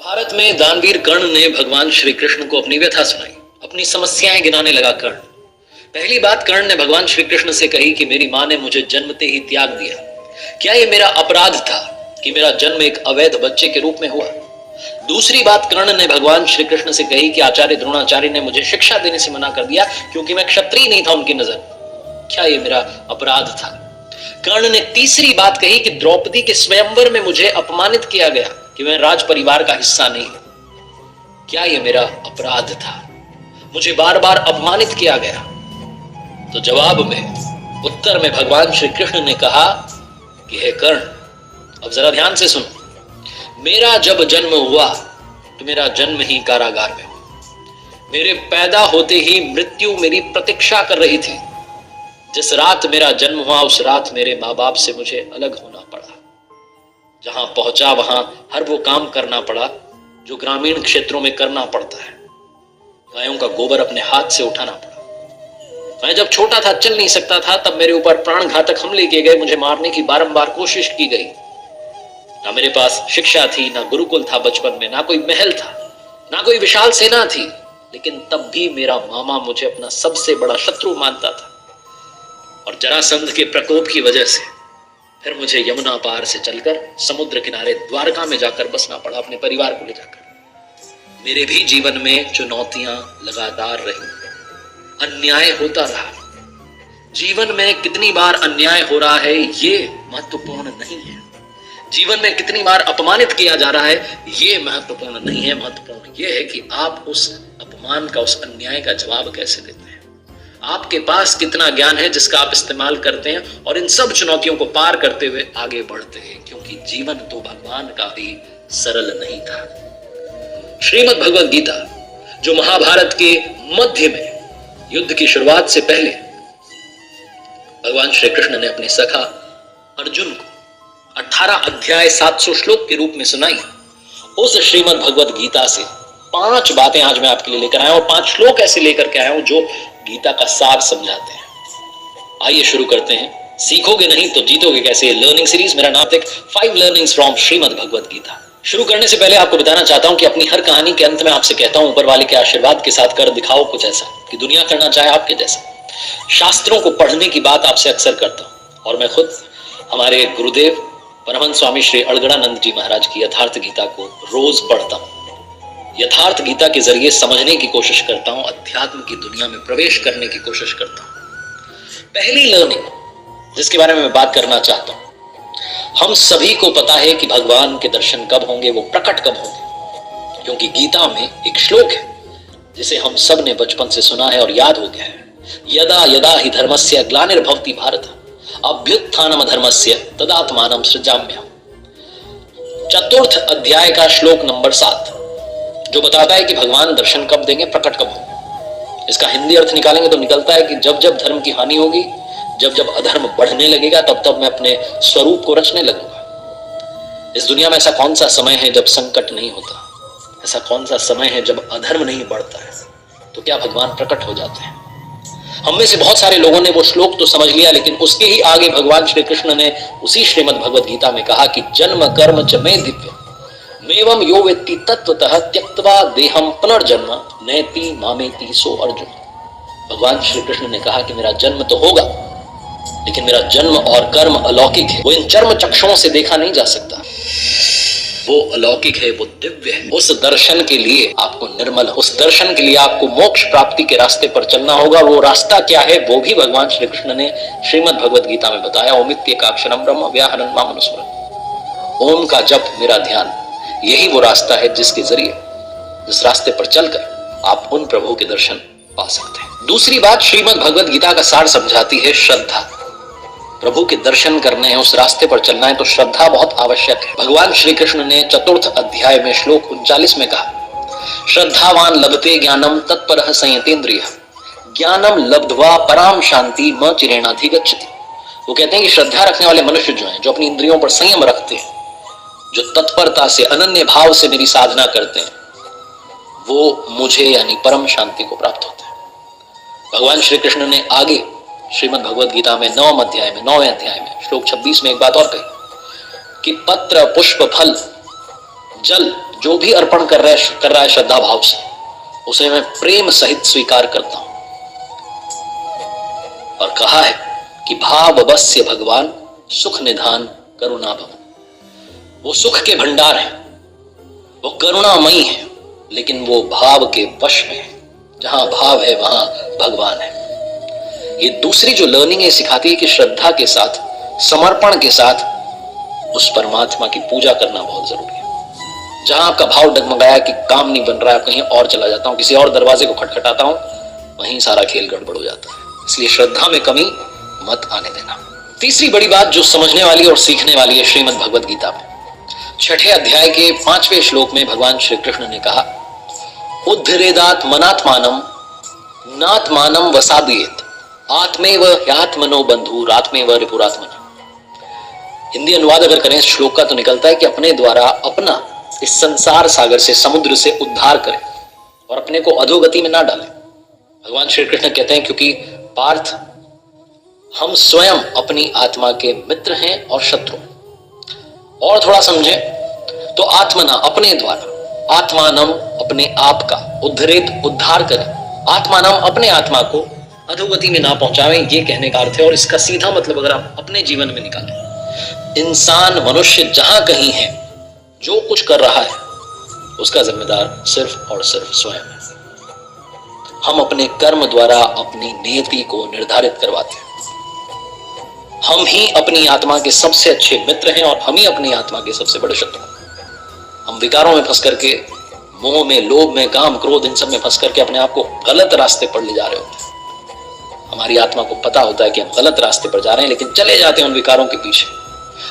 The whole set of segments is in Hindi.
भारत में दानवीर कर्ण ने भगवान श्री कृष्ण को अपनी व्यथा सुनाई, अपनी समस्याएं गिनाने लगा कर्ण। पहली बात कर्ण ने भगवान श्री कृष्ण से कही कि मेरी मां ने मुझे जन्मते ही त्याग दिया। क्या ये मेरा अपराध था कि मेरा जन्म एक अवैध बच्चे के रूप में हुआ? दूसरी बात कर्ण ने भगवान श्री कृष्ण से कही कि आचार्य द्रोणाचार्य ने मुझे शिक्षा देने से मना कर दिया क्योंकि मैं क्षत्रिय नहीं था उनकी नजर। क्या ये मेरा अपराध था? कर्ण ने तीसरी बात कही कि द्रौपदी के स्वयंवर में मुझे अपमानित किया गया कि मैं राज परिवार का हिस्सा नहीं हूं। क्या यह मेरा अपराध था? मुझे बार बार अपमानित किया गया। तो जवाब में, उत्तर में भगवान श्री कृष्ण ने कहा कि हे कर्ण, अब जरा ध्यान से सुनो। मेरा जब जन्म हुआ तो मेरा जन्म ही कारागार में हुआ। मेरे पैदा होते ही मृत्यु मेरी प्रतीक्षा कर रही थी। जिस रात मेरा जन्म हुआ उस रात मेरे माँ बाप से मुझे अलग होना पड़ा। जहां पहुंचा वहां हर वो काम करना पड़ा जो ग्रामीण क्षेत्रों में करना पड़ता है। गायों का गोबर अपने हाथ से उठाना पड़ा। मैं जब छोटा था, चल नहीं सकता था, तब मेरे ऊपर प्राण घातक हमले किए गए। मुझे मारने की बारंबार कोशिश की गई। ना मेरे पास शिक्षा थी, ना गुरुकुल था बचपन में, ना कोई महल था, ना कोई विशाल सेना थी, लेकिन तब भी मेरा मामा मुझे अपना सबसे बड़ा शत्रु मानता था। और जरासंध के प्रकोप की वजह से फिर मुझे यमुना पार से चलकर समुद्र किनारे द्वारका में जाकर बसना पड़ा, अपने परिवार को ले जाकर। मेरे भी जीवन में चुनौतियां लगातार रही, अन्याय होता रहा। जीवन में कितनी बार अन्याय हो रहा है ये महत्वपूर्ण नहीं है। जीवन में कितनी बार अपमानित किया जा रहा है ये महत्वपूर्ण नहीं है। महत्वपूर्ण ये है कि आप उस अपमान का, उस अन्याय का जवाब कैसे देते हैं। आपके पास कितना ज्ञान है जिसका आप इस्तेमाल करते हैं और इन सब चुनौतियों को पार करते हुए आगे बढ़ते हैं, क्योंकि जीवन तो भगवान का भी सरल नहीं था। श्रीमद् भगवद गीता, जो महाभारत के मध्य में युद्ध की शुरुआत से पहले भगवान श्री कृष्ण ने अपने सखा अर्जुन को 18 अध्याय 700 श्लोक के रूप में सुनाई, उस श्रीमद् भगवद गीता से 5 बातें आज मैं आपके लिए लेकर आया हूं। 5 श्लोक ऐसे लेकर के आया हूं जो गीता का सार समझाते हैं। आइए शुरू करते हैं। सीखोगे नहीं तो जीतोगे कैसे, लर्निंग सीरीज। मेरा नाम है 5 लर्निंग्स फ्रॉम श्रीमद् भगवद गीता। शुरू करने से पहले आपको बताना चाहता हूं कि अपनी हर कहानी के अंत में आपसे कहता हूं, ऊपर वाले के आशीर्वाद के साथ कर दिखाओ कुछ ऐसा कि दुनिया करना चाहे आपके जैसा। शास्त्रों को पढ़ने की बात आपसे अक्सर करता हूं और मैं खुद हमारे गुरुदेव परमहंस स्वामी श्री अड़गड़ानंद जी महाराज की यथार्थ गीता को रोज पढ़ता हूं। यथार्थ गीता के जरिए समझने की कोशिश करता हूं, अध्यात्म की दुनिया में प्रवेश करने की कोशिश करता हूं। पहली लर्निंग जिसके बारे में मैं बात करना चाहता हूं, हम सभी को पता है कि भगवान के दर्शन कब होंगे, वो प्रकट कब होंगे, क्योंकि गीता में एक श्लोक है जिसे हम सब ने बचपन से सुना है और याद हो गया है। यदा यदा हि धर्मस्य ग्लानिर्भवति भारत अभ्युत्थानम धर्मस्य तदात्मानं सृजाम्यहम्। चतुर्थ अध्याय का श्लोक नंबर 7 जो बताता है कि भगवान दर्शन कब देंगे, प्रकट कब होंगे। इसका हिंदी अर्थ निकालेंगे तो निकलता है कि जब जब धर्म की हानि होगी, जब जब अधर्म बढ़ने लगेगा, तब तब मैं अपने स्वरूप को रचने लगूंगा। इस दुनिया में ऐसा कौन सा समय है जब संकट नहीं होता? ऐसा कौन सा समय है जब अधर्म नहीं बढ़ता है? तो क्या भगवान प्रकट हो जाते हैं? हम में से बहुत सारे लोगों ने वो श्लोक तो समझ लिया, लेकिन उसके ही आगे भगवान श्री कृष्ण ने उसी श्रीमद् भगवद गीता में कहा कि जन्म कर्म च मे दिव्य मेवं यो वेत्ति तत्वतः त्यक्त्वा देहम पुनर्जन्म नैति मामेति सो अर्जुन। भगवान श्री कृष्ण ने कहा कि मेरा जन्म तो होगा, लेकिन मेरा जन्म और कर्म अलौकिक है। वो इन चर्म चक्षुओं से देखा नहीं जा सकता। वो अलौकिक है, वो दिव्य है। उस दर्शन के लिए आपको निर्मल, उस दर्शन के लिए आपको मोक्ष प्राप्ति के रास्ते पर चलना होगा। वो रास्ता क्या है वो भी भगवान श्री कृष्ण ने श्रीमद् भगवद गीता में बताया। ओमित्येकाक्षरम ब्रह्म व्याहरन् मामनुस्मरन्। ओम का जप, मेरा ध्यान, यही वो रास्ता है जिसके जरिए, जिस रास्ते पर चलकर आप उन प्रभु के दर्शन पा सकते हैं। दूसरी बात श्रीमद् भगवद गीता का सार समझाती है श्रद्धा। प्रभु के दर्शन करने हैं, उस रास्ते पर चलना है तो श्रद्धा बहुत आवश्यक है। भगवान श्री कृष्ण ने चतुर्थ अध्याय में श्लोक 39 में कहा, श्रद्धावान लभते ज्ञानम तत्परः संयतेन्द्रियः ज्ञानम लब्ध्वा पराम शांति म चिरेणाधिगच्छति। वो कहते हैं कि श्रद्धा रखने वाले मनुष्य जो हैं, जो अपनी इंद्रियों पर संयम रखते हैं, जो तत्परता से, अनन्य भाव से मेरी साधना करते हैं, वो मुझे यानी परम शांति को प्राप्त होते हैं। भगवान श्री कृष्ण ने आगे श्रीमद् भगवद गीता में 9वें अध्याय में श्लोक 26 में एक बात और कही कि पत्र पुष्प फल जल जो भी अर्पण कर रहा है श्रद्धा भाव से, उसे मैं प्रेम सहित स्वीकार करता हूं। और कहा है कि भाव अवश्य भगवान सुख निधान करुणा भवन। वो सुख के भंडार है, वो करुणामयी है, लेकिन वो भाव के वश में है। जहां भाव है वहां भगवान है। ये दूसरी जो लर्निंग है सिखाती है कि श्रद्धा के साथ, समर्पण के साथ उस परमात्मा की पूजा करना बहुत जरूरी है। जहां आपका भाव डगमगाया कि काम नहीं बन रहा है, कहीं और चला जाता हूं, किसी और दरवाजे को खटखटाता हूं, वहीं सारा खेल गड़बड़ हो जाता है। इसलिए श्रद्धा में कमी मत आने देना। तीसरी बड़ी बात जो समझने वाली और सीखने वाली है श्रीमद् भगवद गीता में, 6ठे अध्याय के 5वें श्लोक में भगवान श्री कृष्ण ने कहा, उद्धरेदात मनात्मानम नात्मानम वसादयेत आत्मेव ह्यात्मनो बंधु आत्मेव रिपुरात्मना। हिंदी अनुवाद अगर करें इस श्लोक का तो निकलता है कि अपने द्वारा अपना इस संसार सागर से, समुद्र से उद्धार करें और अपने को अधोगति में ना डालें। भगवान श्री कृष्ण कहते हैं क्योंकि पार्थ, हम स्वयं अपनी आत्मा के मित्र हैं और शत्रु। और थोड़ा समझें तो आत्मना अपने द्वारा, आत्मानम अपने आप का, उद्धरेत उद्धार करें, आत्मानम अपने आत्मा को अधोगति में ना पहुंचावें, ये कहने का अर्थ है। और इसका सीधा मतलब अगर आप अपने जीवन में निकालें, इंसान मनुष्य जहां कहीं है, जो कुछ कर रहा है उसका जिम्मेदार सिर्फ और सिर्फ स्वयं है। हम अपने कर्म द्वारा अपनी नियति को निर्धारित करवाते हैं। हम ही अपनी आत्मा के सबसे अच्छे मित्र हैं और हम ही अपनी आत्मा के सबसे बड़े शत्रु हैं। हम विकारों में फंस करके, मोह में, लोभ में, काम, क्रोध, इन सब में फंस करके अपने आप को गलत रास्ते पर ले जा रहे होते हैं। हमारी आत्मा को पता होता है कि हम गलत रास्ते पर जा रहे हैं, लेकिन चले जाते हैं उन विकारों के पीछे।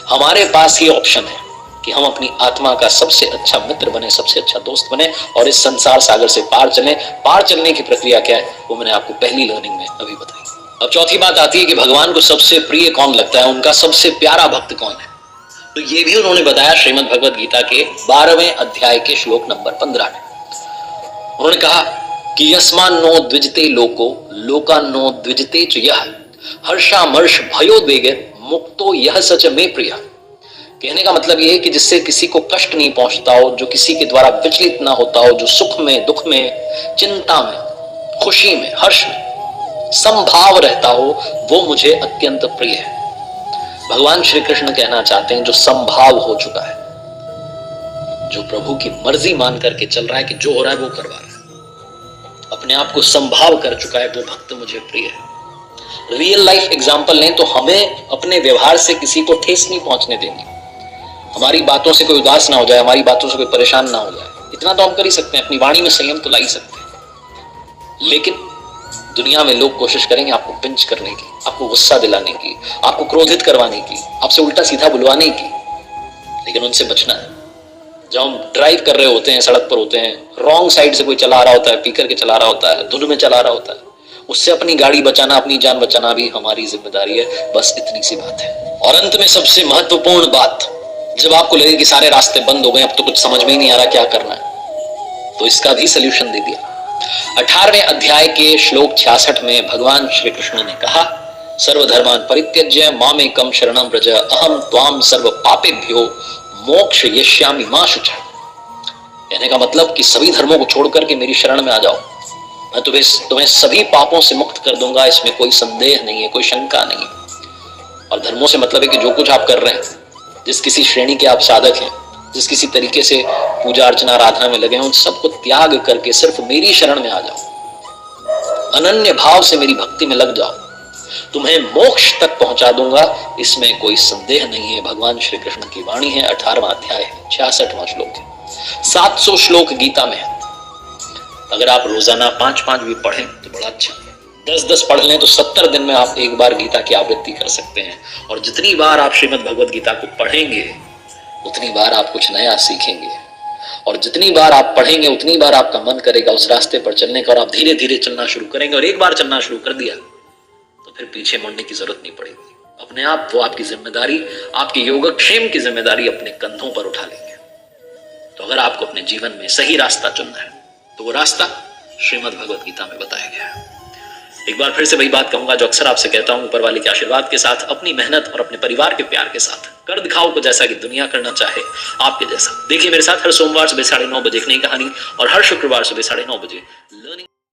हमारे पास ये ऑप्शन है कि हम अपनी आत्मा का सबसे अच्छा मित्र बने, सबसे अच्छा दोस्त बने और इस संसार सागर से पार चलें। पार चलने की प्रक्रिया क्या है वो मैंने आपको पहली लर्निंग में अभी बताई। अब चौथी बात आती है कि भगवान को सबसे प्रिय कौन लगता है, उनका सबसे प्यारा भक्त कौन है। तो ये भी उन्होंने बताया श्रीमद् भगवद गीता के 12वें अध्याय के श्लोक नंबर 15 में। उन्होंने कहा कि यस्मान्नो द्विजते लोको लोकान्नो द्विजते च यः हर्षामर्ष भयोद्वेगे मुक्तो यह सच में प्रिय। कहने का मतलब यह है कि जिससे किसी को कष्ट नहीं पहुंचता हो, जो किसी के द्वारा विचलित ना होता हो, जो सुख में, दुख में, चिंता में, खुशी में, हर्ष में समभाव रहता हो, वो मुझे अत्यंत प्रिय है। भगवान श्री कृष्ण कहना चाहते हैं जो समभाव हो चुका है, जो प्रभु की मर्जी मान करके चल रहा है कि जो हो रहा है वो करवा रहा है, अपने आप को समभाव कर चुका है, वो भक्त मुझे प्रिय है। रियल लाइफ एग्जाम्पल लें तो हमें अपने व्यवहार से किसी को ठेस नहीं पहुंचने देंगे, हमारी बातों से कोई उदास ना हो जाए, हमारी बातों से कोई परेशान ना हो जाए। इतना तो हम कर ही सकते हैं, अपनी वाणी में संयम तो ला ही सकते हैं। लेकिन दुनिया में लोग कोशिश करेंगे आपको पिंच करने की, आपको गुस्सा दिलाने की, आपको क्रोधित करवाने की, आपसे उल्टा सीधा बुलवाने की, लेकिन उनसे बचना है। जब हम ड्राइव कर रहे होते हैं, सड़क पर होते हैं, रॉन्ग साइड से कोई चला रहा होता है, पी करके चला रहा होता है, धुन में चला रहा होता है, उससे अपनी गाड़ी बचाना, अपनी जान बचाना भी हमारी जिम्मेदारी है। बस इतनी सी बात है। और अंत में सबसे महत्वपूर्ण बात, जब आपको लगे कि सारे रास्ते बंद हो गए, अब तो कुछ समझ में ही नहीं आ रहा क्या करना है, तो इसका भी सलूशन दे दिया। 18वें अध्याय के श्लोक 66 में भगवान श्री कृष्ण ने कहा, सर्वधर्मान् परित्यज्य मामेकं शरणं व्रज अहम त्वाम सर्व पापेभ्यो मोक्षयिष्यामि मा शुचः। कहने का मतलब कि सभी धर्मों को छोड़ करके मेरी शरण में आ जाओ, मैं तुम्हें सभी पापों से मुक्त कर दूंगा। इसमें कोई संदेह नहीं है, कोई शंका नहीं है। और धर्मों से मतलब है कि जो कुछ आप कर रहे हैं, जिस किसी श्रेणी के आप साधक हैं, जिस किसी तरीके से पूजा अर्चना आराधना में लगे हैं, उन सबको त्याग करके सिर्फ मेरी शरण में आ जाओ, अनन्य भाव से मेरी भक्ति में लग जाओ, तुम्हें मोक्ष तक पहुंचा दूंगा। इसमें कोई संदेह नहीं है। भगवान श्री कृष्ण की वाणी है। 18वां अध्याय है, 66वां श्लोक है। 700 श्लोक गीता में है। अगर आप रोजाना 5-5 भी पढ़ें तो बड़ा अच्छा, 10-10 पढ़ लें तो 70 दिन में आप एक बार गीता की आवृत्ति कर सकते हैं। और जितनी बार आप श्रीमद् भगवद गीता को पढ़ेंगे उतनी बार आप कुछ नया सीखेंगे, और जितनी बार आप पढ़ेंगे उतनी बार आपका मन करेगा उस रास्ते पर चलने का, और आप धीरे धीरे चलना शुरू करेंगे। और एक बार चलना शुरू कर दिया तो फिर पीछे मुड़ने की जरूरत नहीं पड़ेगी। अपने आप वो आपकी जिम्मेदारी, आपके योगक्षेम की जिम्मेदारी अपने कंधों पर उठा लेंगे। तो अगर आपको अपने जीवन में सही रास्ता चुनना है तो वो रास्ता श्रीमद् भगवद गीता में बताया गया है। एक बार फिर से वही बात कहूंगा जो अक्सर आपसे कहता हूं, ऊपर वाले के आशीर्वाद के साथ, अपनी मेहनत और अपने परिवार के प्यार के साथ कर दिखाओ को जैसा कि दुनिया करना चाहे आपके जैसा। देखिए मेरे साथ हर सोमवार सुबह 9:30 बजे एक नई कहानी और हर शुक्रवार सुबह 9:30 बजे लर्निंग